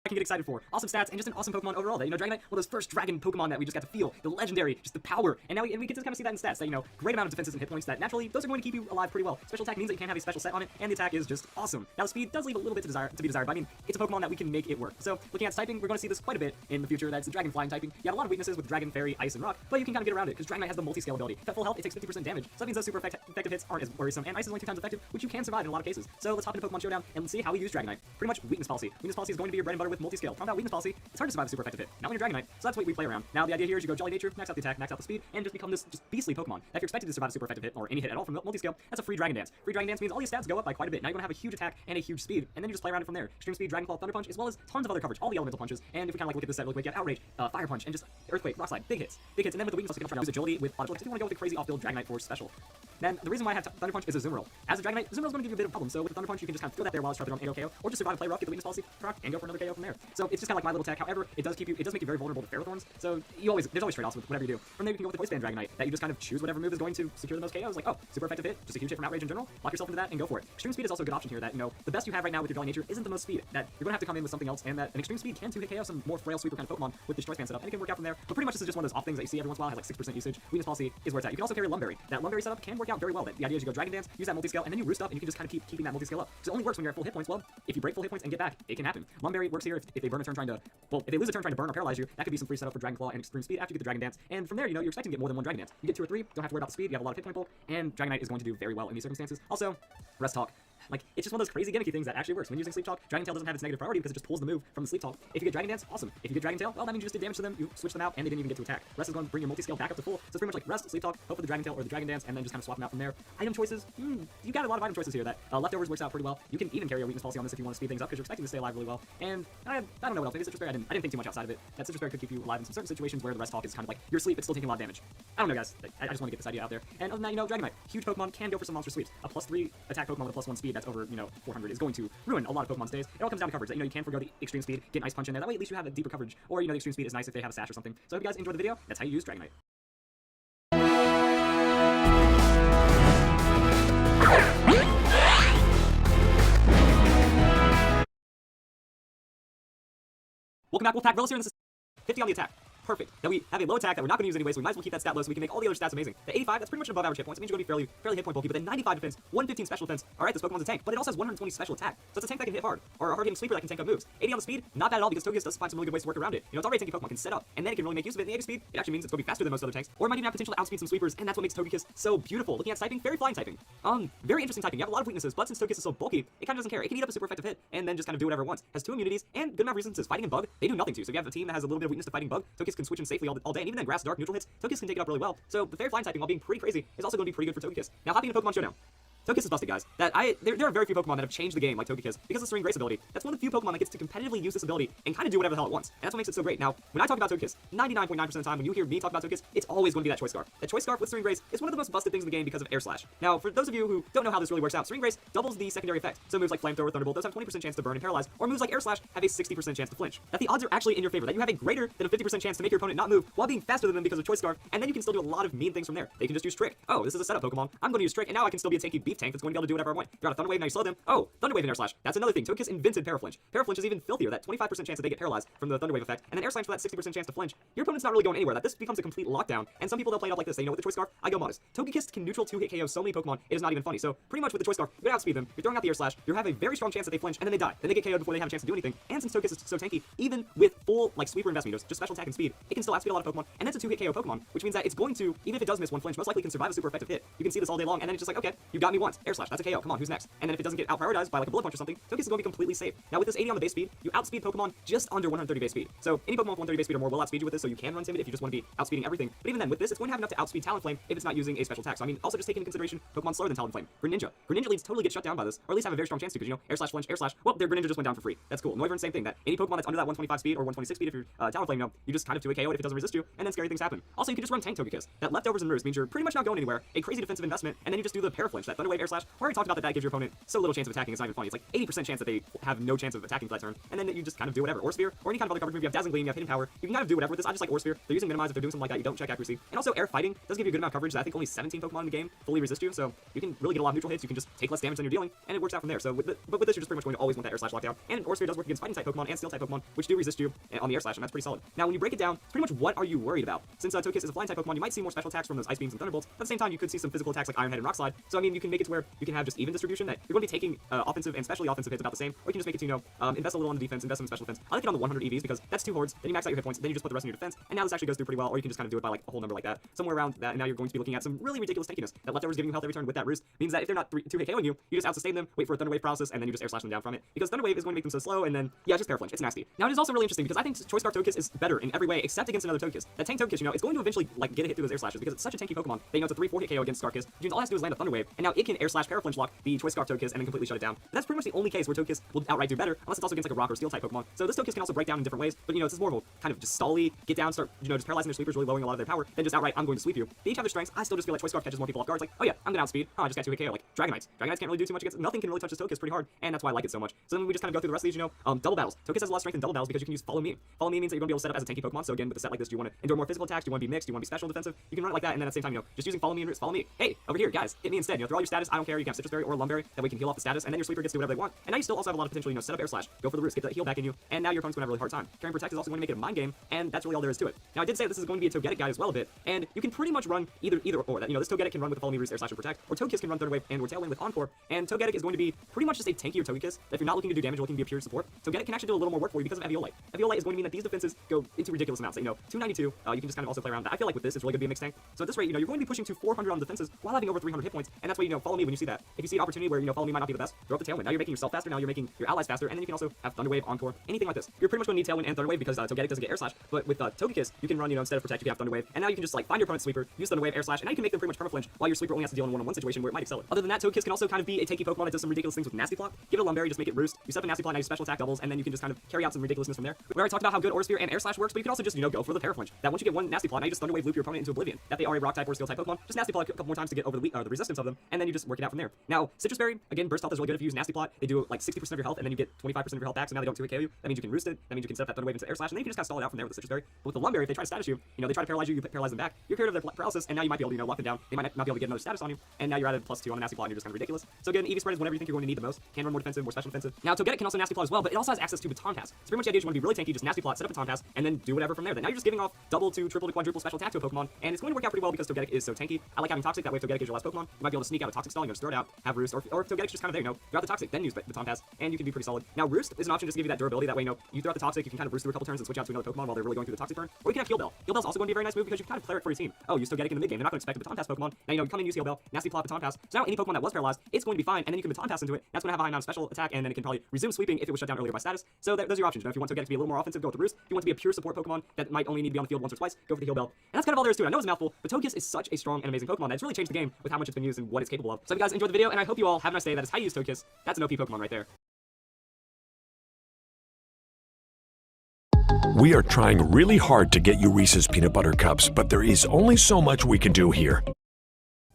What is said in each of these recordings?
can get excited for. Awesome stats, and just an awesome Pokemon overall. That, you know, Dragonite, one of those first dragon Pokemon that we just got to feel. The legendary, just the power. And now we get to kind of see that in stats. That, you know, great amount of defenses and hit points that naturally, those are going to keep you alive pretty well. Special attack means that you can't have a special set on it, and the attack is just awesome. Now, the speed does leave a little bit to be desired, but I mean, it's a Pokemon that we can make it work. So, looking at its typing, we're going to see this quite a bit in the future. That's the Dragon Flying typing. You have a lot of weaknesses with Dragon, Fairy, Ice, and Rock, but you can kind of get around it, because Dragonite has the multi-scale ability. At full health, it takes 50% damage, so that means those super effective hits aren't as worrisome, and Ice is only 2 times effective, which you can survive in a lot of cases. So, let's hop into Pokemon Showdown and see how we use Dragonite. Pretty much weakness policy. Weakness policy is going to be your bread and butter with multi-scale. Talking about weakness policy, it's hard to survive a super effective hit. Not when you're Dragonite, so that's what we play around. Now, the idea here is you go Jolly Nature, max out the attack, max out the speed, and just become this just beastly Pokemon. If you're expected to survive a super effective hit, or any hit at all from multi-scale, that's a free Dragon Dance. Free Dragon Dance means all your stats go up by quite a bit. Now you're going to have a huge attack and a huge speed, and then you just play around it from there. Extreme Speed, Dragon Claw, Thunder Punch, as well as tons of other coverage, all the elemental punches. And if we kind of like look at this set really quick, you have Outrage, Fire Punch, and just Earthquake, Rock Slide, big hits. And then with the weakness, you can try to use Agility with Auto. If you want to go with the crazy off-field Dragonite for special. Then the reason why I have Thunder Punch is a Zoom Roll. As a Dragonite, Zoom Roll is going to give you a bit of a problem. So with Thunder Punch, you can just kind of throw that there while it's trapped on AO KO, or just survive and play rough, get the weakness policy, proc, and go for another KO from there. So it's just kind of like my little tech. However, it does make you very vulnerable to Ferrothorns. So there's always trade-offs with whatever you do. From there, you can go with the Voice Band Dragonite, that you just kind of choose whatever move is going to secure the most KOs. Like, oh, super effective hit, just a huge hit from Outrage in general. Lock yourself into that and go for it. Extreme Speed is also a good option here. That, you know, the best you have right now with your Jolly Nature isn't the most speed. That you're going to have to come in with something else, and that an Extreme Speed can 2-hit KO some more frail sweeper kind of Pokemon with the Choice Band setup, and it can work out from there. But pretty much this is just one of those off things that you see every once in a while. Has like 6% usage. Weakness policy is where it's at. You can also carry Lumberry. That Lumberry setup can work out very well. That the idea is you go Dragon Dance, use that multi-scale, and then you roost up, and you can just kind of keep keeping that multi-scale up. Because it only works when you're at full hit points. Well, if you break full hit points and get back, it can happen. Lumberry works here if they burn a turn trying to, well, if they lose a turn trying to burn or paralyze you, that could be some free setup for Dragon Claw and Extreme Speed after you get the Dragon Dance. And from there, you know, you're expecting to get more than one Dragon Dance. You get 2 or 3, don't have to worry about the speed, you have a lot of hit point pull, and Dragonite is going to do very well in these circumstances. Also, Rest Talk. Like, it's just one of those crazy gimmicky things that actually works. When using Sleep Talk, Dragon Tail doesn't have its negative priority because it just pulls the move from the Sleep Talk. If you get Dragon Dance, awesome. If you get Dragon Tail, well, that means you just did damage to them, you switch them out, and they didn't even get to attack. Rest is going to bring your multi-scale back up to full. So it's pretty much like Rest, Sleep Talk, hope for the Dragon Tail or the Dragon Dance, and then just kind of swap them out from there. Item choices, you got a lot of item choices here that Leftovers works out pretty well. You can even carry a weakness policy on this if you want to speed things up because you're expecting to stay alive really well. And I don't know what else. Maybe Citrus Berry, I didn't think too much outside of it. That Citrus Berry could keep you alive in some certain situations where the Rest Talk is kind of like you're asleep, it's still taking a lot of damage. I don't know, guys. I just want to get this idea out there. And other than that, you know, Dragonite, huge Pokemon, can go for some monster sweeps. A +3 attack Pokemon with a +1 speed that's over, you know, 400 is going to ruin a lot of Pokemon's days. It all comes down to coverage. That, you know, you can forgo the Extreme Speed, get an Ice Punch in there. That way, at least you have a deeper coverage. Or, you know, the Extreme Speed is nice if they have a sash or something. So, if you guys enjoyed the video, that's how you use Dragonite. Welcome back, Wolfpack. Verlisify here, and this is 50 on the attack. Perfect. Now we have a low attack that we're not going to use anyway, so we might as well keep that stat low so we can make all the other stats amazing. The 85, that's pretty much an above average hit points. It means you're going to be fairly hit point bulky, but then 95 defense, 115 special defense. Alright, this Pokemon's a tank, but it also has 120 special attack. So it's a tank that can hit hard, or a hard hitting sleeper that can tank up moves. 80 on the speed, not bad at all because Togekiss does find some really good ways to work around it. You know, it's already a tanky Pokemon, can set up, and then it can really make use of it. In the 80 speed, it actually means it's going to be faster than most other tanks, or it might even have potential to outspeed some sweepers, and that's what makes Togekiss so beautiful. Looking at typing, very flying typing. Very interesting typing. You have a lot of weaknesses, but since Togekiss is so bulky, it kind of doesn't care. It can eat up a super effective hit, and then just kind of do whatever it wants. Has 2 immunities, and good enough resistance. Fighting and Bug, they do nothing to. So if you have a team that has a little bit of weakness to fighting Bug, Togekiss can switch in safely all day, and even then Grass, Dark, Neutral hits, Togekiss can take it up really well. So the Fairy Flying typing, while being pretty crazy, is also going to be pretty good for Togekiss. Now hopping into Pokemon Showdown. Togekiss is busted, guys. There are very few Pokemon that have changed the game like Togekiss because of the Serene Grace ability. That's one of the few Pokemon that gets to competitively use this ability and kind of do whatever the hell it wants. And that's what makes it so great. Now, when I talk about Togekiss, 99.9% of the time when you hear me talk about Togekiss, it's always going to be that Choice Scarf. That Choice Scarf with Serene Grace is one of the most busted things in the game because of Air Slash. Now, for those of you who don't know how this really works out, Serene Grace doubles the secondary effect. So moves like Flamethrower, Thunderbolt, those have 20% chance to burn and paralyze, or moves like Air Slash have a 60% chance to flinch. That the odds are actually in your favor, that you have a greater than a 50% chance to make your opponent not move while being faster than them because of Choice Scarf, and then you can still do a lot of mean things from there. They can just use Trick. Oh, this is a setup Pokemon. I'm going to use Trick, and now I can still be a tanky beef tank that's going to be able to do whatever I want. You're out of Thunder Wave, now you slow them. Oh, Thunder Wave and Air Slash. That's another thing. Togekiss invented Paraflinch. Paraflinch is even filthier. That 25% chance that they get paralyzed from the Thunder Wave effect, and then Air Slash for that 60% chance to flinch. Your opponent's not really going anywhere. That this becomes a complete lockdown. And some people they'll play it up like this. They know with the Choice Scarf, I go modest. Togekiss can neutral 2-hit KO so many Pokemon, it is not even funny. So pretty much with the Choice Scarf, you're gonna outspeed them. You're throwing out the Air Slash. You have a very strong chance that they flinch, and then they die. Then they get KO'd before they have a chance to do anything. And since Togekiss is so tanky, even with full like sweeper investment, just special attack and speed, it can still outspeed a lot of Pokemon. And that's a 2-hit KO Pokemon, which means that it's going to, even if it does miss one flinch, most likely can survive a super effective hit. You can see this all day long, and then it's just like, okay, you got me once. Air Slash, that's a KO. Come on, who's next? And then if it doesn't get out prioritized by like a bullet punch or something, Togekiss is going to be completely safe. Now with this 80 on the base speed, you outspeed Pokemon just under 130 base speed. So any Pokemon with 130 base speed or more will outspeed you with this, so you can run Timid if you just want to be outspeeding everything. But even then, with this, it's going to have enough to outspeed Talonflame if it's not using a special attack. So I mean, also just take into consideration Pokemon slower than Talonflame. Greninja. Greninja leads totally get shut down by this, or at least have a very strong chance to, because you know, Air Slash, flinch, Air Slash. Well, their Greninja just went down for free. That's cool. Noivern, same thing. That any Pokemon that's under that 125 speed or 126 speed, if you're Talonflame, you know, you just kind of 2-hit KO it if it doesn't resist you, and then scary things happen. Also, you can just run Tank Togekiss. That Leftovers and Moves means you're pretty much not going anywhere. A crazy defensive investment, and then you just do the Paraflinch. That Thunder Wave Wave Air Slash. We already talked about that gives your opponent so little chance of attacking, it's not even funny. It's like 80% chance that they have no chance of attacking for that turn, and then you just kind of do whatever. Or Sphere, or any kind of other coverage move. You have Dazzling Gleam, you have Hidden Power. You can kind of do whatever with this. I just like Or Sphere. They're using Minimize. If they're doing something like that, you don't check accuracy. And also Air Fighting does give you a good amount of coverage. I think only 17 Pokemon in the game fully resist you, so you can really get a lot of neutral hits. You can just take less damage than you're dealing, and it works out from there. So with this, you're just pretty much going to always want that Air Slash lockdown. And Or Sphere does work against Fighting type Pokemon and Steel type Pokemon, which do resist you on the Air Slash, and that's pretty solid. Now, when you break it down, it's pretty much what are you worried about? Since Togekiss is a Flying type Pokemon, you might see more special attacks from those Ice Beams and Thunderbolts. At the same time, you could see some physical attacks like Iron Head and Rock Slide. So I mean, you can make it to where you can have just even distribution that you're going to be taking offensive and especially offensive hits about the same, or you can just make it to, invest a little on the defense, invest in special defense. I like it on the 100 EVs because that's 2 hordes, then you max out your hit points, then you just put the rest in your defense, and now this actually goes through pretty well, or you can just kind of do it by like a whole number like that, somewhere around that, and now you're going to be looking at some really ridiculous tankiness. That leftovers giving you health every turn with that roost means that if they're not 2-hit KOing you, you just out-sustain them, wait for a Thunder Wave paralysis, and then you just Air Slash them down from it, because Thunder Wave is going to make them so slow, and then, yeah, just Parafflinch. It's nasty. Now, it is also really interesting because I think Choice Scarf Togekiss is better in every way except against another Togekiss. That tank Togekiss, it's going to eventually like get a hit through those Air Slashes because it's such a tanky Pokemon that, it's a 3-4 hit KO against Scarkiss. All it has to do is land a Thunder Wave, and now it can Air Slash Parafflinch lock the Choice Scarf Togekiss and then completely shut it down. But that's pretty much the only case where Togekiss will outright do better, unless it's also against like a Rock or Steel type Pokemon. So this Togekiss can also break down in different ways, but this is more of a kind of just stally, get down, start, just paralyzing their sweepers, really lowering a lot of their power, then just outright, I'm going to sweep you. They each have their strengths. I still just feel like Choice Scarf catches more people off guard. It's like, oh yeah, I'm gonna outspeed. Oh, I just got 2-hit KO. Like Dragonites. Dragonites can't really do too much against. Nothing can really touch this Togekiss pretty hard, and that's why I like it so much. So then we just kind of go through the rest of these, double battles. Togekiss has a lot of strength in double battles because you can use Follow Me. Follow Me means that you're gonna be able to set up as a tanky Pokemon. So again, with a set like this, do you want to endure more physical attacks? Do you want to be mixed? Do you want to be special defensive? You can run it like that, and then at the same time, just using Follow Me and Roots. Follow Me. Hey, over here, guys, hit me instead. Throw all your status. I don't care. You can have Citrus Berry or Lumberry. That way you can heal off the status, and then your sweeper gets to do whatever they want. And now you still also have a lot of potential. Set up Air Slash, go for the Roots, get that heal back in you, and now your opponent's gonna have a really hard time. Carrying Protect is also going to make it a mind game, and that's really all there is to it. Now I did say this is going to be a Togetic guide as well a bit, and you can pretty much run either or. That this Togetic can run with the Follow Me, Roots, Air Slash, and Protect, or Togekiss can run Thunder Wave and or Tailwind with Encore. And Togetic is going to be pretty much just a tankier Togekiss. That if you're not looking to do damage, looking to be a pure support, Togetic can actually do a little more work for you because of Eviolite. Eviolite is going to mean that these defenses go into ridiculous amounts. 292. You can just kind of also play around. I feel like with this, it's really going to be a mixed tank. So at this rate, you're going to be pushing to 400 on defenses while having over 300 hit points, and that's why Follow Me when you see that. If you see an opportunity where Follow Me might not be the best, throw up the Tailwind. Now you're making yourself faster. Now you're making your allies faster, and then you can also have Thunder Wave, Encore, anything like this. You're pretty much going to need Tailwind and Thunder Wave because Togetic doesn't get Air Slash. But with Togekiss, you can run instead of Protect, you can have Thunder Wave, and now you can just like find your opponent's sweeper, use Thunder Wave, Air Slash, and now you can make them pretty much permaflinch while your sweeper only has to deal in a one-on-one situation where it might excel it. Other than that, Togekiss can also kind of be a tanky Pokemon that does some ridiculous things with Nasty Plot. Give it a Lumberry, just make it Roost. You set up a Nasty Plot, now you special attack doubles, and then you can just kind of carry out some ridiculousness from there. We already talked about how good Aura Sphere and Air Slash works, but you can also just go for the Parafflinch. That once you get one Nasty Plot, now you just Thunder Wave loop your opponent into oblivion. That they are a Rock type or Steel type Pokemon, just Nasty Plot a couple more times to get over the resistance of them, and then you just work it out from there. Now Citrus Berry, again, burst health is really good if you use Nasty Plot. They do like 60% of your health, and then you get 25% of your health back. So now they don't 2-hit KO you. That means you can Roost it. That means you can set up that Thunder Wave into Air Slash, and then you can just kind of stall it out from there with the Citrus Berry. But with the Lumberry, if they try to status you, they try to paralyze you, you paralyze them back. You're cured of their paralysis, and now you might be able to lock them down. They might not be able to get another status on you, and now you're added +2 on the Nasty Plot, and you're just kind of ridiculous. So again, EV spread is whenever you think you're going to need the most. Can run more defensive, more special defensive. Now Togetic can also Nasty Plot as well, but it also has access to Baton Pass. So pretty much the idea is you want to be really tanky, just Nasty Plot, set up Baton Pass, and then do whatever from there. Then now you're just giving off double to triple to quadruple special attack to a Pokemon, and it's going to work out pretty well because Togetic is so tanky. I like having Toxic. That way, if Togetic is your last Pokemon, you might be able to sneak out a Toxic stall, just throw it out, have Roost, or if Togetic's just kind of there, throw out the Toxic, then use Baton Pass, and you can be pretty solid. Now Roost is an option just to give you that durability. That way, you throw out the Toxic, you can kind of Roost through a couple turns and switch out to another Pokemon while they're really going through the Toxic burn. Or you can have Heal Bell. Heal Bell's also going to be a very nice move because you can kind of clear it for your team. Oh, use Togetic in the mid game. They're not going to expect a Baton Pass Pokemon. Now you come in, use Heal Bell, Nasty Plot, Baton Pass. So now any Pokemon that was paralyzed, it's going to be fine, and then you can Baton Pass into it. That's going to have a high amount of special attack, and then it can probably resume sweeping if it was shut down earlier by status. So those are your options. If you want Togetic to be a little more offensive, go with the Roost. If you want to be a pure support Pokemon that might only need to be on the field once or twice, go for the Heal Bell. And that's kind of all there is to it. I know it's a mouthful, but Togekiss is such a strong and amazing Pokemon that it's really changed the game with how much it's been used and what it's capable of. So if you guys enjoyed the video, and I hope you all have a nice day. That is how you use Togekiss. That's an OP Pokemon right there. We are trying really hard to get you Reese's Peanut Butter Cups, but there is only so much we can do here.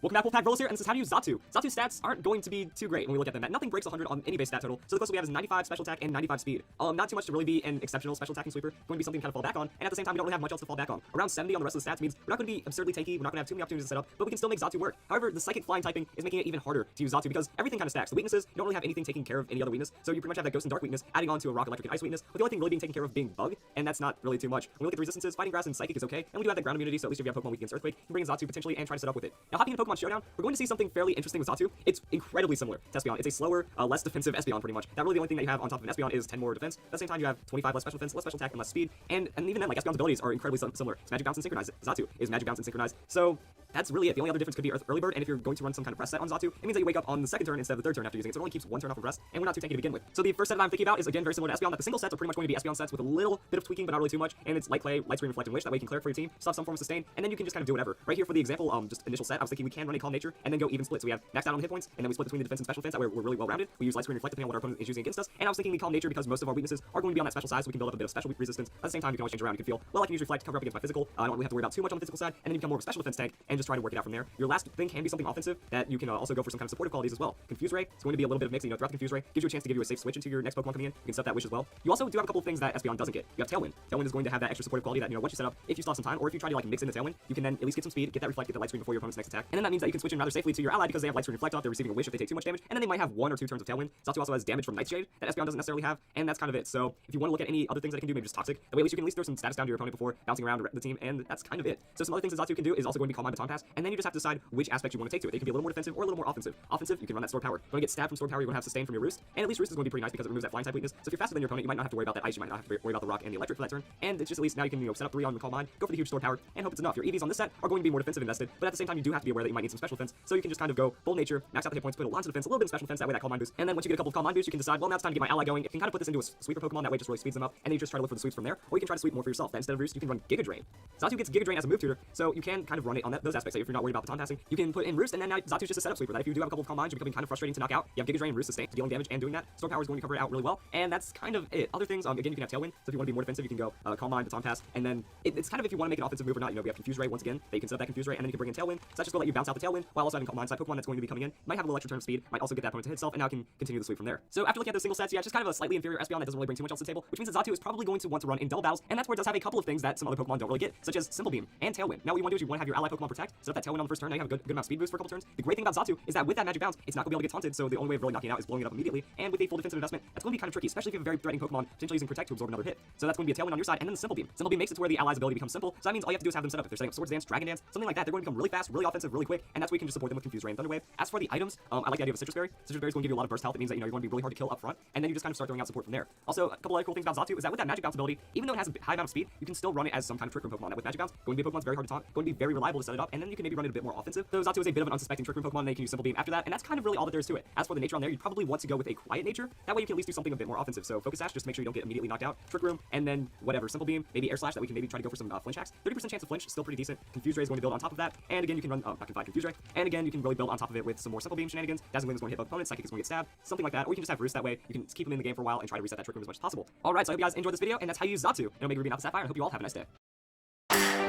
Welcome back, Wolfpack Verlis here, and this is how to use Xatu. Xatu's stats aren't going to be too great when we look at them. Nothing breaks 100 on any base stat total, so the closest we have is 95 special attack and 95 speed. Not too much to really be an exceptional special attacking sweeper. Going to be something to kind of fall back on, and at the same time, we don't really have much else to fall back on. Around 70 on the rest of the stats means we're not going to be absurdly tanky, we're not going to have too many opportunities to set up, but we can still make Xatu work. However, the Psychic Flying typing is making it even harder to use Xatu because everything kind of stacks. The weaknesses, you don't really have anything taking care of any other weakness, so you pretty much have that Ghost and Dark weakness adding on to a Rock, Electric, and Ice weakness, with the only thing really being taken care of being Bug, and that's not really too much. When we look at the resistances, Fighting Grass and Psychic is okay, and we do have that ground immunity, so at least if you have Pokemon weak against Earthquake, you can bring in Xatu potentially and try to set up with it. Now, hopping into Pokemon Showdown, we're going to see something fairly interesting with Xatu. It's incredibly similar to Espeon. It's a slower, less defensive Espeon pretty much. That really the only thing that you have on top of an Espeon is 10 more defense. At the same time, you have 25 less special defense, less special attack, and less speed. And even then, like Espeon's abilities are incredibly similar. It's Magic Bounce and Synchronize. Xatu is Magic Bounce and Synchronize. So that's really it. The only other difference could be Early Bird, and if you're going to run some kind of rest set on Xatu, it means that you wake up on the second turn instead of the third turn after using it. So it only keeps one turn off of rest, and we're not too tanky to begin with. So the first set that I'm thinking about is again very similar to Espeon. That the single sets are pretty much going to be Espeon sets with a little bit of tweaking, but not really too much. And it's Light Clay, Light Screen, Reflect, and Wish. That way you can clear it for your team, still have some form of sustain, and then you can just kind of do whatever. Right here for the example, just initial set, I was thinking we can can run a Calm Nature and then go even split. So we have maxed out on hit points, and then we split between the defense and special defense. That way we're really well rounded. We use Light Screen Reflect depending on what our opponent is using against us. And I was thinking the Calm Nature because most of our weaknesses are going to be on that special side, so we can build up a bit of special resistance. At the same time, you can always change around. You can feel, well, I can use Reflect to cover up against my physical. I don't really have to worry about too much on the physical side, and then you become more of a special defense tank and just try to work it out from there. Your last thing can be something offensive that you can also go for some kind of supportive qualities as well. Confuse Ray is going to be a little bit of mix. Throughout the Confuse Ray gives you a chance to give you a safe switch into your next Pokemon coming in. You can set that wish as well. You also do have a couple of things that Espeon doesn't get. You have Tailwind. Tailwind is going to have that extra supportive quality that, once you set up, if you still have some time, or if you try to mix in the Tailwind, you can then at least get some speed, get that Reflect, get the Light Screen before your opponent's next attack. And then that means that you can switch in rather safely to your ally because they have Light Screen Reflect off. They're receiving a wish if they take too much damage, and then they might have 1 or 2 turns of Tailwind. Xatu also has damage from Nightshade that Espeon doesn't necessarily have, and that's kind of it. So if you want to look at any other things that it can do, maybe just Toxic. That way at least you can throw some status down to your opponent before bouncing around the team, and that's kind of it. So some other things that Xatu can do is also going to be Calm Mind Baton Pass, and then you just have to decide which aspect you want to take to it. They can be a little more defensive or a little more offensive. Offensive, you can run that Sword Power. You're going to get stabbed from Sword Power, you're going to have Sustain from your Roost, and at least Roost is going to be pretty nice because it removes that flying type weakness. So if you're faster than your opponent, you might not have to worry about that ice, you might not have to worry about the rock and the electric for that turn, and it's just at least now you can set up 3 on the Calm Mind, go for the huge Sword Power, and hope it's enough. Your EVs on this set are going to be more defensive invested, but at the same time you do have to be aware that you might need some special defense, so you can just kind of go Bold Nature, max out the hit points, put a lot of defense, a little bit of special defense, that way that Calm Mind boost, and then once you get a couple of Calm Mind boosts, you can decide, well, now it's time to get my ally going. You can kind of put this into a sweeper Pokemon, that way it just really speeds them up, and then you just try to look for the sweeps from there, or you can try to sweep more for yourself. That instead of Roost, you can run Giga Drain. Xatu gets Giga Drain as a move tutor, so you can kind of run it on those aspects. So if you're not worried about baton passing, you can put in Roost, and then now Xatu's just a setup sweeper that if you do have a couple of Calm Minds, you're becoming kind of frustrating to knock out. You have Giga Drain, Roost, Sustain, dealing damage and doing that. Sword Power is going to cover it out really well, and that's kind of it. Other things, again, you can have Tailwind, so if you want to be more defensive, you can go Calm Mind, Baton Pass, and then it's kind of if you want to make an offensive move or not. We have Confuse Ray once again, they can set up that Confuse Ray, and then you can bring in Tailwind, so that's just going to let you bounce out the Tailwind while also having Calm Mind side Pokemon that's going to be coming in. Might have a little extra turn of speed, might also get that opponent to hit itself, and now can continue the sweep from there. So after looking at those single sets, yeah, it's just kind of a slightly inferior Espeon that doesn't really bring too much else to the table, which means that Xatu is probably going to want to run in double battles, and that's where it does have a couple of things that some other Pokemon don't really get, such as Simple Beam and Tailwind. Now what you want to do is you want to have your ally Pokemon protect, set up that Tailwind on the first turn, now you have a good amount of speed boost for a couple turns. The great thing about Xatu is that with that Magic Bounce, it's not going to be able to get taunted, so the only way of really knocking it out is blowing it up immediately, and with a full defensive investment, that's going to be kind of tricky, especially if you have a very threatening Pokemon potentially using Protect to absorb another hit. So that's going to be a Tailwind on your side, and then the Simple Beam. Simple Beam makes it to where the ally's ability becomes simple, so that means all you have to do is have them set up. If they're setting up Swords Dance, Dragon Dance, something like that, they're going to become really fast, really offensive, really quick, and that's where you can just support them with Confuse Ray and Thunder Wave. As for the items, I like the idea of a Citrus Berry. Citrus Berry is going to give you a lot of burst health. It means that you're going to be really hard to kill up front, and then you just kind of start throwing out support from there. Also, a couple other cool things about Xatu is that with that Magic Bounce ability, even though it has a high amount of speed, you can still run it as some kind of Trick Room Pokemon. That with Magic Bounce, going to be a Pokemon's very hard to taunt, going to be very reliable to set it up, and then you can maybe run it a bit more offensive. Though Xatu is a bit of an unsuspecting Trick Room Pokemon, and then you can use Simple Beam after that, and that's kind of really all that there is to it. As for the nature on there, you probably want to go with a quiet nature. That way you can at least do something a bit more offensive. So Focus Sash, just make sure you don't get immediately knocked out. Trick Room, and then whatever, Simple Beam, maybe Air Slash, that we can maybe try to go for some flinch hacks. 30% chance of flinch, still pretty decent. Confuse Ray is going to build on top of that, and again you can run not Confide, Confuse Ray, and again you can really build on top of it with some more Simple Beam shenanigans. Dazzling Gleam is going to hit both opponents, Psychic is going to get stabbed, something like that, or you can just have Roost, that way you can keep them in the game for a while and try to reset that Trick Room as much as possible. Alright, so I hope you guys enjoyed this video, and that's how you use Xatu. Make Ruby not the Sapphire, and I hope you all have a nice day.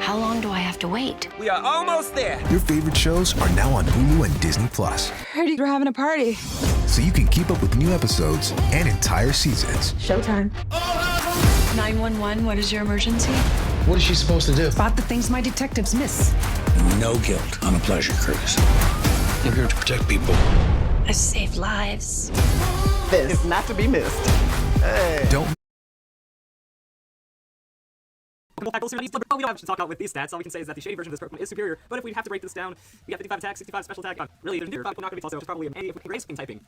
How long do I have to wait? We are almost there. Your favorite shows are now on Hulu and Disney+. Heard you're having a party. So you can keep up with new episodes and entire seasons. Showtime. 911, what is your emergency? What is she supposed to do? Spot the things my detectives miss. No guilt on a pleasure cruise. I'm here to protect people. I saved lives. This is not to be missed. Don't We don't have to talk about with these stats. All we can say is that the shady version of this Pokemon is superior. But if we have to break this down, we have 55 attack, 65 special attack. Really, there's not going to be also just probably a Grace skin typing.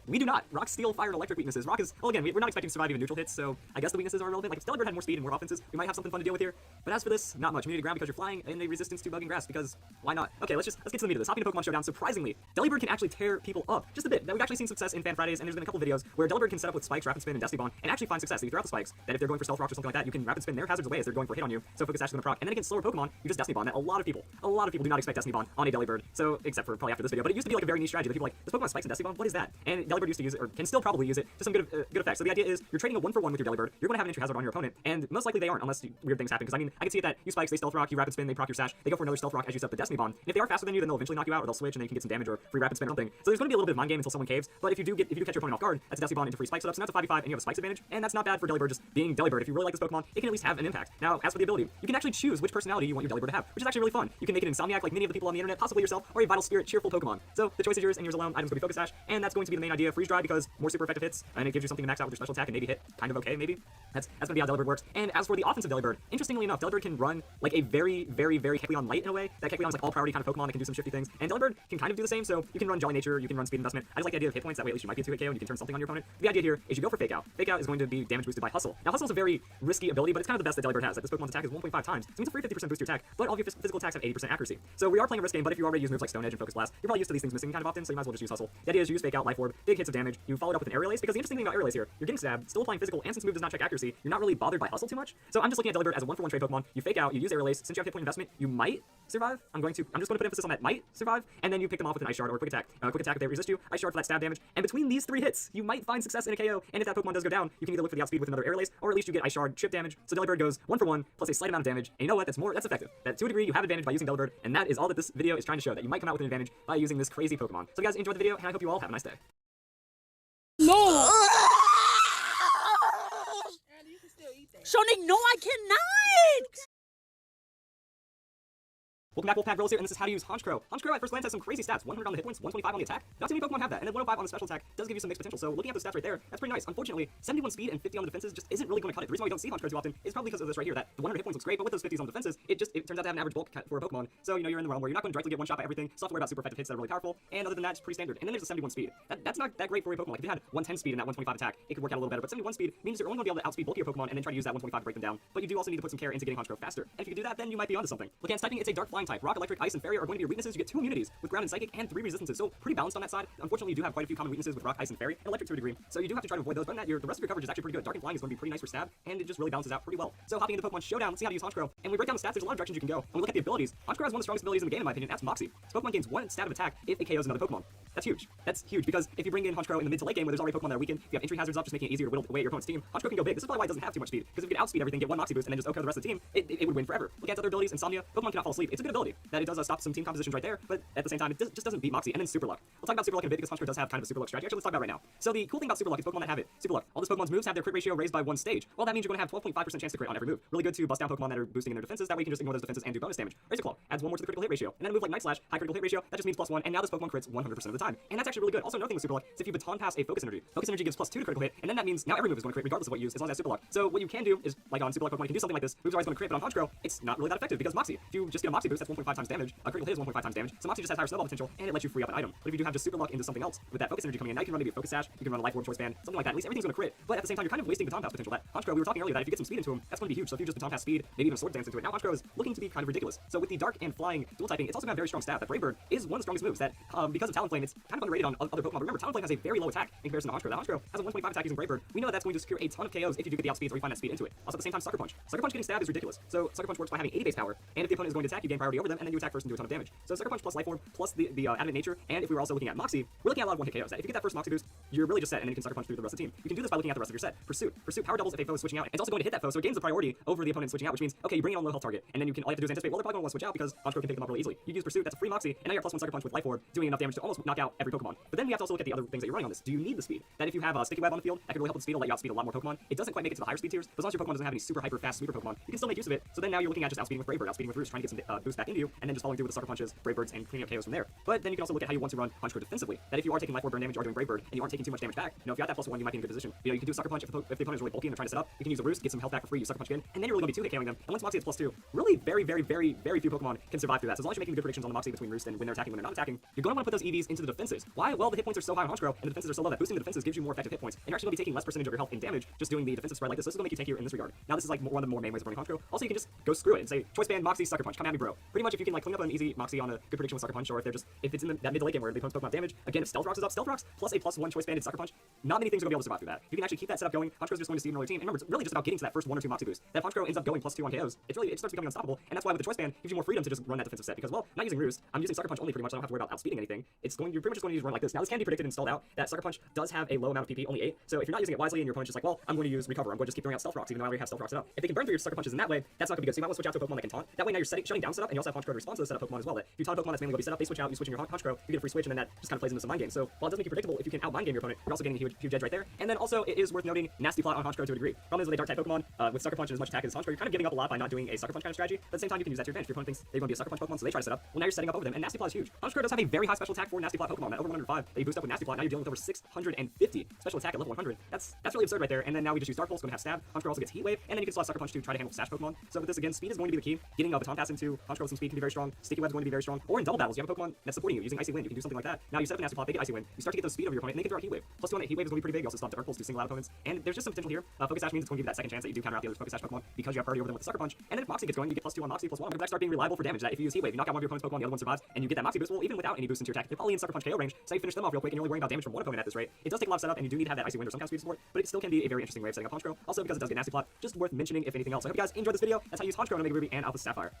We do not. Rock, Steel, Fire, and Electric weaknesses. Rock is, well, again, we're not expecting to survive even neutral hits, so I guess the weaknesses are irrelevant. Like, if Delibird had more speed and more offenses, we might have something fun to deal with here. But as for this, not much. Immunity to ground because you're flying, and a resistance to bug and grass because why not? Okay, let's get to the meat of this. Hopping to Pokemon Showdown. Surprisingly, Delibird can actually tear people up just a bit. Now, we've actually seen success in Fan Fridays, and there's been a couple videos where Delibird can set up with Spikes, Rapid Spin, and Destiny Bond, and actually find success. If you throw out the Spikes, that if they're going for Stealth Rocks or something like that, you can Rapid Spin their hazards away as they're going for a hit on you. So Focus Sash is going to proc. And then against slower Pokemon, you just Destiny Bond. That a lot of people do not expect Destiny Bond on a Delibird. So except for probably after this video, but it used to be like a very niche strategy. That people like this Pokemon Spikes and Destiny Bond. What is that? And Delibird used to use it, or can still probably use it to some good effect. So the idea is you're trading a 1-for-1 with your Delibird. You're going to have an entry hazard on your opponent, and most likely they aren't unless weird things happen. Because I mean, I can see it that you Spikes, they Stealth Rock, you Rapid Spin, they proc your Sash, they go for another Stealth Rock as you set up the Destiny Bond. And if they are faster than you, then they'll eventually knock you out, or they'll switch and they can get some damage or free Rapid Spin or something. So there's going to be a little bit of mind game until someone caves. But if you do catch your opponent off guard, that's a Destiny Bond into free Spike setup. So now it's a 5v5 and you have a Spikes advantage, and that's not bad for Delibird just being Delibird. If you really like this Pokemon, it can at least have an impact. Now, as for the ability, you can actually choose which personality you want your Delibird to have, which is actually really fun. You can make it Insomniac like many of the people on the internet, possibly yourself, or a Vital Spirit, cheerful Pokemon. So the choice is yours and yours alone. Items going to be Focus Sash, and that's going to be the main idea. Freeze Dry because more super effective hits, and it gives you something to max out with your special attack and maybe hit kind of okay, maybe. That's going to be how Delibird works. And as for the offensive Delibird, interestingly enough, Delibird can run like a very Kecleon light in a way. That Kecleon is like all priority kind of Pokemon that can do some shifty things, and Delibird can kind of do the same. So you can run Jolly Nature, you can run Speed Investment. I just like the idea of hit points. That way at least you might be a 2-hit KO and you can turn something on your opponent. The idea here is you go for Fake Out. Fake Out is going to be damage boosted by Hustle. Now Hustle is a very risky ability, but it's kind of the best that Delibird has. Like this Pokemon's attack is 1.5 times, so it means a free 50% boost to your attack, but all of your physical attacks have 80% accuracy. So we are playing a risk game, but if you already use moves like Stone Edge and Focus Blast, you're probably used to these things missing kind of often, so you might as well just use Hustle. The idea is you use Fake Out, Life Orb, big hits of damage. You follow it up with an aerial ace, because the interesting thing about aerial ace here, you're getting stabbed, still applying physical, and since move does not check accuracy, you're not really bothered by hustle too much. So I'm just looking at Delibird as a 1-for-1 trade Pokemon. You fake out, you use aerial ace. Since you have hit point investment, you might survive. I'm just going to put emphasis on that might survive, and then you pick them off with an ice shard or a quick attack. Quick attack if they resist you, ice shard for that stab damage, and between these 3 hits, you might find success in a KO. And if that Pokemon does go down, you can either look for the outspeed with another aerial ace, or at least you get ice shard chip damage. So Delibird goes 1-for-1 plus a slight amount of damage, and you know what? That's effective. That to a degree you have advantage by using Delibird, and that is all that this video is trying to show, that you might come out with an advantage by using this crazy Pokemon. So if you guys enjoyed the video, and I hope you all have a nice day. No! Sonic, no, I cannot! Welcome back, Wolfpack Girls here, and this is how to use Honchkrow. Honchkrow at first glance has some crazy stats. 100 on the hit points, 125 on the attack. Not too many Pokemon have that, and then 105 on the special attack does give you some mixed potential. So looking at those stats right there, that's pretty nice. Unfortunately, 71 speed and 50 on the defenses just isn't really going to cut it. The reason why we don't see Honchkrow too often is probably because of this right here, that the 100 hit points looks great, but with those 50s on the defenses, it turns out to have an average bulk for a Pokemon. So, you know, you're in the realm where you're not going to directly get one shot by everything, so you have to worry about super effective hits that are really powerful, and other than that, it's pretty standard. And then there's a 71 speed. That's not that great for a Pokemon. Like, if you had 110 speed and that 125 attack, it could work out a little better, but 71 speed means you're only going to be able to outspeed bulkier Pokemon and then try to use that 125 to break them down. But you do also need to put some care into getting Honchkrow faster. And if you can do that, then you might be onto something. Looking at typing, it's a dark flying type. Rock, electric, ice, and fairy are going to be your weaknesses. You get 2 immunities with ground and psychic and 3 resistances, so pretty balanced on that side. Unfortunately, you do have quite a few common weaknesses with rock, ice, and fairy, and electric to a degree, so you do have to try to avoid those. But the rest of your coverage is actually pretty good. Dark and flying is going to be pretty nice for stab, and it just really balances out pretty well. So hopping into Pokemon Showdown, let's see how to use Honchkrow. And we break down the stats, there's a lot of directions you can go. And we look at the abilities. Honchkrow has one of the strongest abilities in the game, in my opinion. That's Moxie. This Pokemon gains 1 stat of attack if it KOs another Pokemon. That's huge. That's huge, because if you bring in Honchkrow in the mid to late game where there's already Pokemon that are weakened, you have entry hazards up, just making it easier to whittle away at your opponent's team. Honchkrow can go big. This is probably why it doesn't have too much speed, because if you could outspeed everything, get 1 Moxie boost, and then just OHKO the rest of the team, it would win forever. Looking at other abilities, Insomnia, Pokemon cannot fall asleep. It's a good ability that it does stop some team compositions right there, but at the same time, it just doesn't beat Moxie. And then Super Luck. We'll talk about Super Luck in a bit because Honchkrow does have kind of a Super Luck strategy. Actually, let's talk about it right now. So the cool thing about Super Luck is Pokemon that have it. Super Luck. All this Pokemon's moves have their crit ratio raised by 1 stage. Well, that means you're going to have 12.5% chance to crit on every move. Really good to bust down Pokemon that are boosting in their defenses. That way you can just ignore those defenses and do bonus damage. Razor Claw adds 1 more to the critical hit ratio. And then a move like Night Slash, high critical hit ratio, that just means +1, and now this Pokemon crits 100% of the time. And that's actually really good. Also, another thing with Super Luck is if you baton pass a Focus Energy. Focus Energy gives +2 to critical hit, and then that means now every move is going to crit regardless of what you use, as long as that's Super Luck. So what you can do is, like on Super Luck Pokemon, you can do something like this. Moves are always going to crit, but on Honchkrow, it's not really that effective because Moxie. If you just get a Moxie boost, that's 1.5 times damage. A critical hit is 1.5 times damage. So Moxie just has higher snowball potential, and it lets you free up an item. But if you do have just Super Luck into something else, with that Focus Energy coming in, now you can run maybe a Focus Sash, you can run a Life Orb Choice Band, something like that. At least everything's going to crit. But at the same time, you're kind of wasting baton pass potential. That Honchkrow, we were talking earlier that if you get some speed into him, that's going to be huge. So if you just baton pass speed, maybe even Sword Dance into it. Now Honchkrow is looking to be kind of ridiculous. So with the dark and flying dual typing, it's also got a very strong stat. That Brave Bird is one of the strongest moves. That because of Talonflame, it's kind of underrated on other Pokemon. But remember, Talonflame has a very low attack in comparison to Honchkrow. That Honchkrow has a 125 attack using Brave Bird. We know that's going to secure a ton of KOs if you do get the outspeeds or you find that speed into it. Also at the same time, Sucker Punch. Sucker Punch getting stabbed is ridiculous. So Sucker Punch works by having 80 base power, and if the opponent is going to attack, you gain priority over them, and then you attack first and do a ton of damage. So Sucker Punch plus Life Orb plus the Adamant Nature, and if we were also looking at Moxie, we're looking at a lot of one-hit KOs. That if you get that first Moxie boost, you're really just set, and then you can Sucker Punch through the rest of the team. You can do this by looking at the rest of your set. Pursuit power doubles if a foe is switching out. It's also going to hit that foe, so it gains the priority over the opponent switching out, which means okay, you bring in a low health target, and then you can all you have to do is anticipate. Well, they're probably going to want to switch out because Honchkrow can pick them up really easily. You use Pursuit, that's a free Moxie, and now you're +1 Sucker Punch with Life Orb, doing enough damage to almost knock out every Pokemon. But then we have to also look at the other things that you're running on this. Do you need the speed? That if you have a Sticky Web on the field, that could really help with speed, it'll let you outspeed a lot more Pokemon. It doesn't quite make it to the higher speed tiers, but as long as your Pokemon doesn't have any super hyper fast sweeper Pokemon, you can still make use of it. So then now you're looking at just outspeeding with Brave Bird, outspeeding with Roost, trying to get some boost back into you, and then just following through with the Sucker Punches, Brave Birds, and cleaning up KOs from there. But then you can also look at how you want to run Honchkrow defensively. That if you are taking Life Orb burn damage, you are doing Brave Bird, and you aren't taking too much damage back, you know, if you have that +1, you might be in a good position. You know, you can do Sucker Punch if the opponent is really bulky and they're trying to set up. You can use the Roost, get some health back for free, you Sucker Punch again, and then you're really going to be 2-hit KOing them. And once Moxie is +2, really very few Pokemon can survive through that. So as long as you're making good predictions on the Moxie between Roost and when they're attacking, when they're not attacking, you're going to want to put those EVs into the defenses. Why? Well, the hit points are so high on Honchkrow, and the defenses are so low that boosting the defenses gives you more effective hit points, and you're actually going to be taking less percentage of your health in damage just doing the defensive spread like this. So this is going to make you tankier in this regard. Now this is like one of the more main ways of running Honchkrow. Also, you can just go screw it and say Choice Band, Moxie, Sucker Punch, come at me, bro. Pretty much if you can like clean up an easy Moxie on a good prediction with Sucker Punch, or if it's in that mid to late game where the opponent's Pokemon damage, again if Stealth Rocks is up, Stealth Rocks plus a +1 Choice Band and Sucker Punch, not many things are going to be able to survive through that. You can actually keep that setup going. Honchkrow's just going to see another team. And remember, it's really just about getting to that first 1 or 2 Moxie boost. That Honchkrow ends up going +2 on KOs. It starts becoming unstoppable, and that's why with the Choice Band gives you more freedom to just run that defensive set because well, not using Roost, I'm using Sucker Punch only pretty much. I don't have to worry about outspeeding anything. You're pretty much just going to use run like this. Now this can be predicted and stalled out. That Sucker Punch does have a low amount of PP, only 8. So if you're not using it wisely and your opponent's just like, well, I'm going to use Recover, I'm going to just keep throwing out Stealth Rocks even though I already have Stealth Rocks set up. If they can burn through your Sucker Punches in that way, that's not going to be good. So you might want to switch out to a Pokemon that can taunt. That way now you're shutting down setup, and you also have Honchkrow to respond to the setup Pokemon as well. That if you taunt a Pokemon that's mainly going to be set up, they switch out, you switch in your Honchkrow, you get a free switch, and then that just kind of plays into some mind games. So while it does make you predictable, if you can out mind game your opponent, you're also getting a huge edge right there. And then also it is worth noting Nasty Plot on Honchkrow to a degree. Problem is with a dark type Pokemon with Sucker Punch and as much attack as Honchkrow, you're kind of giving up a lot by not doing a Sucker Punch kind of strategy. But at the same time, you can use that to your advantage. If your opponent thinks they're going to be a Sucker Punch Pokemon, so they try to set up. Well, now you're setting up over them, and Nasty Plot is huge. Honchkrow does have a very high special attack for Nasty Plot Pokemon. That over 105, that you boost up with Nasty Plot. Now you're dealing with over 650 special attack at level 100. That's really absurd right there. And then now we just use Dark Pulse, going to have Stab. Honchkrow also gets Heat Wave, and then you can still have Sucker Punch to try to handle Sash Pokemon. So with this again, speed is going to be the key. Getting a baton pass into Honchkrow with some speed can be very strong. Sticky Web is going to be very strong. Or in double battles, you have a Pokemon that's supporting you using Icy Wind. You can do something like that. Now you set up a Nasty Plot, they get Icy Wind. You start to get the speed of your opponent, and they can throw out Heat Wave. +2 on that Heat Wave is going to be pretty big. You also stop Dark Pulse to single out opponents. And there's just some potential here. Focus Sash means it's going to give you that second chance that you do counter out the other Focus Sash Pokemon because you have priority over them with the Sucker Punch. And then if Moxie gets going, you get +2 on Moxie +1. Back start being reliable for damage. That if you use Heat Wave, you knock out one of your opponent's Pokemon, the other one survives, and you get that Moxie boost. Well, even without any boost into your attack, if Poly and Sucker Punch punch KO range, so you finish them off real quick, and you're only worrying about damage from one opponent at this rate. It does take a lot of setup, and you do need to have that Icy Wind or some kind of speed support, but it still can be a very interesting way of setting up Honchkrow. Also, because it does get nasty plot, just worth mentioning if anything else. I hope you guys enjoyed this video. That's how you use Honchkrow, Omega Ruby, and Alpha Sapphire.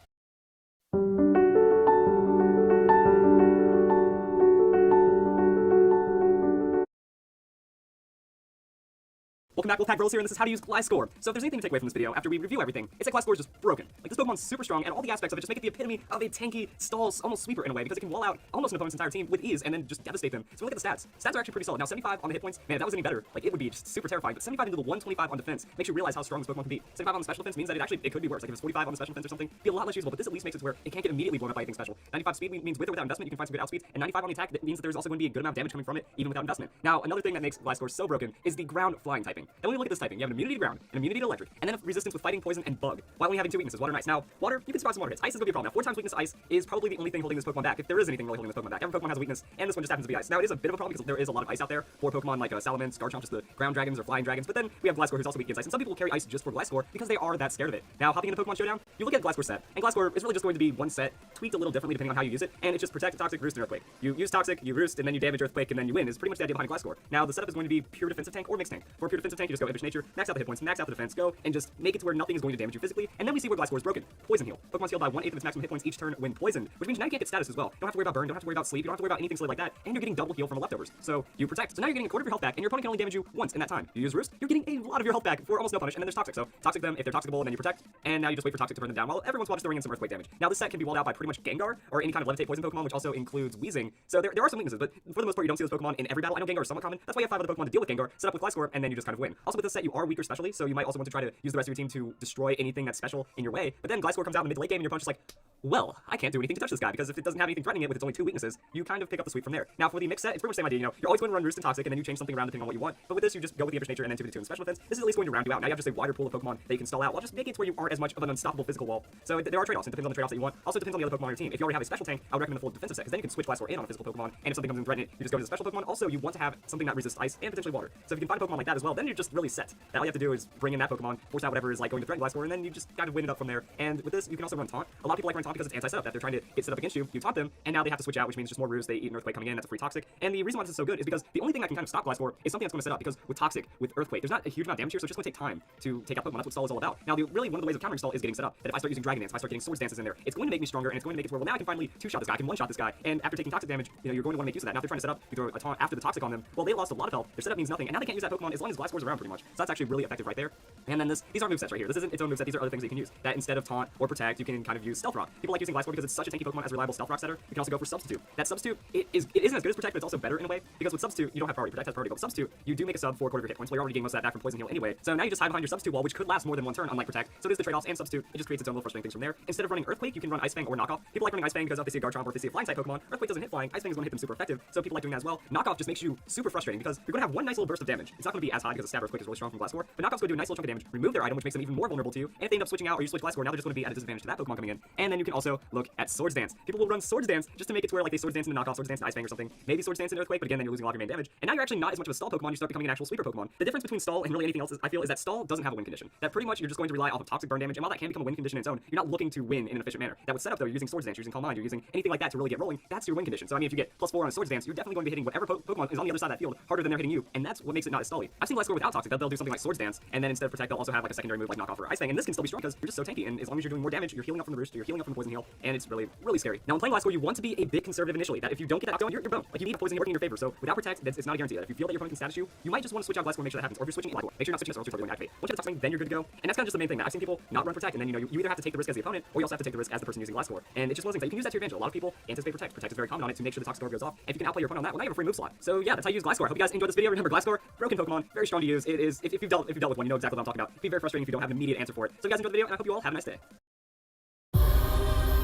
Welcome back, Wolfpack Girls here, and this is how to use Gliscor. So if there's anything to take away from this video, after we review everything, it's that Gliscor is just broken. Like, this Pokemon's super strong, and all the aspects of it just make it the epitome of a tanky, stall, almost sweeper in a way, because it can wall out almost an opponent's entire team with ease, and then just devastate them. So look at the stats. Stats are actually pretty solid. Now, 75 on the hit points, man, if that was any better, like, it would be just super terrifying, but 75 into the 125 on defense makes you realize how strong this Pokemon can be. 75 on the special defense means that it could be worse. Like, if it's 45 on the special defense or something, it'd be a lot less usable, but this at least makes it where it can't get immediately blown up by anything special. 95 speed means with or without investment, you can find some good outspeeds, and 95 on the attack, that means that there's also going to be a good amount of damage coming from it, even without investment. Now, another thing that makes Gliscor so broken is the ground flying typing. Now, when we look at this typing, you have an immunity to ground, an immunity to electric, and then a resistance with fighting, poison, and bug, while only having two weaknesses, water and ice. Now, water, you can survive some water hits. Ice is going to be a problem. Now, 4 times weakness ice is probably the only thing holding this Pokemon back, if there is anything really holding this Pokemon back. Every Pokemon has a weakness, and this one just happens to be ice. Now, it is a bit of a problem because there is a lot of ice out there for Pokemon like Salamence, Garchomp, just the ground dragons or flying dragons, but then we have Gliscor, who's also weak against ice, and some people will carry ice just for Gliscor because they are that scared of it. Now, hopping into Pokemon Showdown, you look at Gliscor set, and Gliscor is really just going to be one set, tweaked a little differently depending on how you use it, and it's just Protect, Toxic, Roost, and Earthquake. You use Toxic, you Roost, and then you damage Earthquake, and then you win, is pretty much the idea behind Gliscor. Now, the setup is going to be pure defensive tank or mixed tank. For pure defensive tank, you just go Impish Nature, max out the hit points, max out the defense, go, and just make it to where nothing is going to damage you physically, and then we see where Gliscor is broken. Poison Heal. Pokemon's healed by 1/8 of its maximum hit points each turn when poisoned, which means now you can't get status as well. You don't have to worry about burn, don't have to worry about sleep, you don't have to worry about anything silly like that, and you're getting double heal from the leftovers. So you protect. So now you're getting a quarter of your health back, and your opponent can only damage you once in that time. You use Roost, you're getting a lot of your health back for almost no punish, and then there's Toxic. So Toxic them if they're Toxicable, and then you protect, and now you just wait for Toxic to burn them down, while every once in a while just throwing in some Earthquake damage. Now this set can be walled out by pretty much Gengar, or any kind of Levitate Poison Pokemon, which also includes Weezing. So there are some weaknesses, but for the most part you don't see those Pokemon in every battle. I know Gengar is somewhat common, that's why you have 5 other Pokemon to deal with Gengar, set up with Gliscor, and then you just kind of win. Also with this set you are weaker specially, so you might also want to try to use the rest of your team to destroy anything that's special in your way, but then Gliscor comes out in the mid to late game and your opponent's just like, well, I can't do anything to touch this guy, because if it doesn't have anything threatening it with its only 2 weaknesses, you kind of pick up the sweep from there. Now for the mix set, it's pretty much the same idea, you know, you're always going to run Roost and Toxic, and then you change something around depending on what you want, but with this you just go with the Impish Nature and then 2/2 and special defense. This is at least going to round you out. Now you have just a wider pool of Pokemon that you can stall out, while just making it to where you aren't as much of an unstoppable physical wall. So there are trade-offs, and it depends on the trade-offs that you want. Also, it depends on the other Pokemon on your team. If you already have a special tank, I would recommend the full defensive set, because then you can switch Gliscor in on a physical Pokemon, and if something comes in and threaten it, you just go to the special Pokemon. Also, you want to have something that resists ice and potentially water. So if you can find a Pokemon like that as well, then you're just really set. All you have to do is bring in that Pokemon, force out whatever is like going to threaten Gliscor, and then you just kind of win it up from there. And with this, you can also run Taunt. A lot of people like running Taunt because it's anti-setup, that they're trying to get set up against you, you taunt them, and now they have to switch out, which means just more Roost, they eat an Earthquake coming in, that's a free Toxic. And the reason why this is so good is because the only thing that can kind of stop Gliscor is something that's going to set up, because with Toxic, with Earthquake, there's not a huge amount of damage here, so it's just going to take time to take out Pokemon. That's what stall is all about. Now, really, one of the ways of countering stall is getting set up. That if I start using Dragon Dance, if I start getting Swords Dances in there, it's going to make me stronger, and it's going to make it to where, well, now I can finally 2-shot this guy, I can 1-shot this guy, and after taking Toxic damage, you know, you're going to want to make use of that. Now, if they're trying to set up, you throw a taunt after the Toxic on them, well, they lost a lot of health, their setup means nothing, and now they can't use that Pokemon as long as Gliscor's around pretty much. So that's actually really effective right there. And then these aren't movesets right here. This isn't its own moveset, these are other things that you can use. That instead of Taunt or Protect, you can kind of use Stealth Rock. People like using Gliscor because it's such a tanky Pokemon as a reliable Stealth Rock setter. You can also go for Substitute. That Substitute, it isn't as good as Protect, but it's also better in a way, because with Substitute, you don't have priority. Protect has priority, but with Substitute, you do make a sub for a quarter of your hit points, well, you're already getting most of that back from Poison Heal anyway. So now you just hide behind your Substitute wall, which could last more than one turn, unlike Protect. So it is the trade-offs, and Substitute, it just creates its own little frustrating things from there. Instead of running Earthquake, you can run Ice Fang or Knockoff. People like running Ice Fang because if they see a Garchomp or if they see a flying type Pokemon, Earthquake doesn't hit flying, Ice Fang is going to hit them super effective, so people like doing that as well. Knockoff just makes you super frustrating because you're going to have one nice little burst of damage. It's not going to be as high because the stab Earthquake is really strong from Gliscor, but Knockoff's going to do a nice little chunk of damage, remove their item, which makes them even more vulnerable to you, and if they end up switching out or you switch Gliscor, now they're just going to be at a disadvantage to that Pokemon coming in. And then you can also look at Swords Dance. People will run Swords Dance just to make it to where like they Swords Dance into Knockoff, Swords Dance into Ice Fang or something, maybe Swords Dance into Earthquake, but again then you're losing a lot of your main damage, and now you're actually not as much of a stall Pokemon, you start becoming an actual sweeper Pokemon. The difference between stall and really anything else is, I feel, is that stall doesn't have a win condition. That pretty much you're just going to rely off of Toxic burn damage, and while that can become a win condition in its own, you're not looking to win in an efficient manner. That would set up though, you're using Swords Dance, you're using Calm Mind, you're using anything like that to really get rolling, that's your win condition. So I mean if you get +4 on a Swords Dance, you're definitely going to be hitting whatever Pokemon is on the other side of that field harder than they're hitting you, and that's what makes it not as stally. I've seen Gliscor without Toxic, they'll do something like Swords Dance, and then instead of Protect they'll also have like a secondary move like Knockoff or Ice Fang, and this can still be strong because you're just so tanky, and as long as you're doing more damage, you're healing up from the Roost, you're healing up from the Poison Heal, and it's really, really scary. Now when playing Gliscor, you want to be a bit conservative initially, that if you don't get that knockdown, you're boned. Like you need a Poison Heal working in your favor, so without Protect, it's not a guarantee that if you feel that your opponent can status you might just want to switch out Gliscor and make sure that happens, or if you're switching Gliscor, make sure you're not switching it or else you're going to activate. Once you have the Toxic, then you're good to go, and that's kind of just the main thing. That I've seen people not run Protect, and then you either have to take the risk as the opponent, or you also have to take the risk as the person using Gliscor, and it's just one of those things that you can use that to your advantage. A lot of people anticipate Protect. Protect is very common on it to make sure the Toxic Orb goes off. And if you can outplay your opponent on that, well now you have a free move slot. So yeah, that's how you use Gliscor. I hope you guys enjoyed this video. Remember, Gliscor, broken Pokemon, very strong to use. It is if you've dealt with one, you know exactly what I'm talking about. It'd be very frustrating if you don't have an immediate answer for it. So you guys enjoyed the video, and I hope you all have a nice day.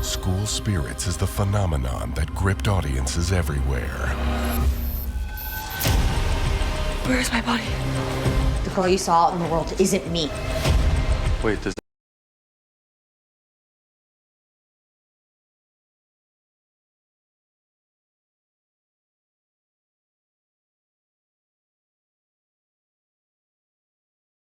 School spirits is the phenomenon that gripped audiences everywhere. Where's my body? The girl you saw in the world isn't me. Wait, does